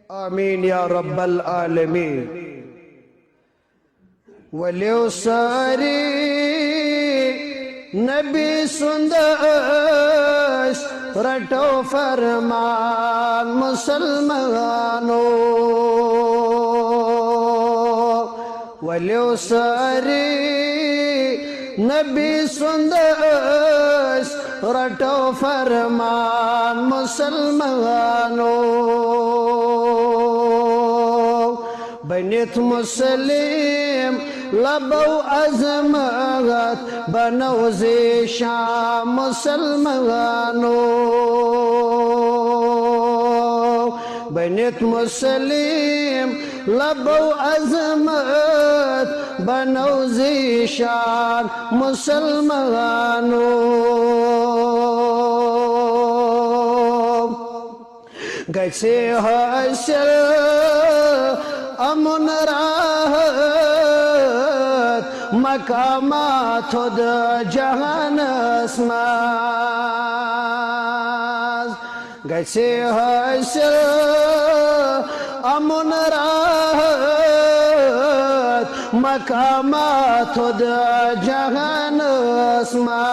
آمين يا رب العالمين. ولو ساري نبي سندس رٹو فرمان مسلمانو. ولو ساري نبی سندس رٹو فرمان مسلمانو. بنیت مسلم لبو عظمت بنو زیشان مسلمانو. بنیت مسلم لبو عظمت بنو زیشان مسلمانو. گیسے حاصل امن راحت مقامات خود جہان اسماز. گیسے حاصل امن راحت مقامات خود جہان اسماز.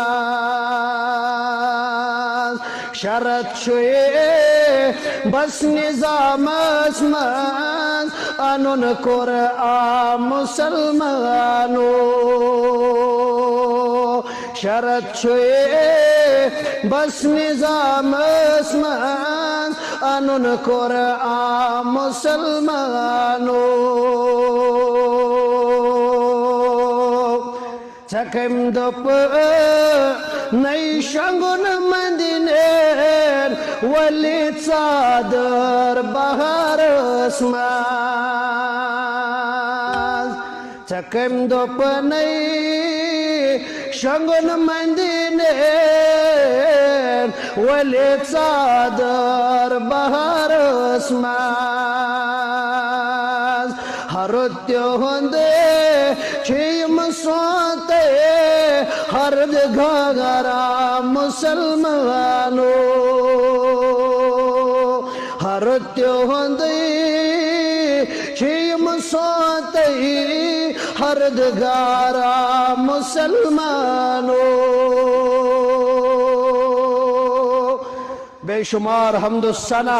شرط شوئے بس نظام اسمان انون قرآن مسلمانو. شرط شوئے بس نظام اسمان انون قرآن مسلمانو. چکم دپ نئی شنگون مدینر ولی صادر بہار اسمان. چکم دپ نئی شنگون مدینر ولی صادر بہار اسمان. ہر تیوندے چیم سوتے ہر گھاگرا مسلمانو. ہر تیوندے چیم سوتے ہر گھاگرا مسلمانو. بے شمار حمد الثنا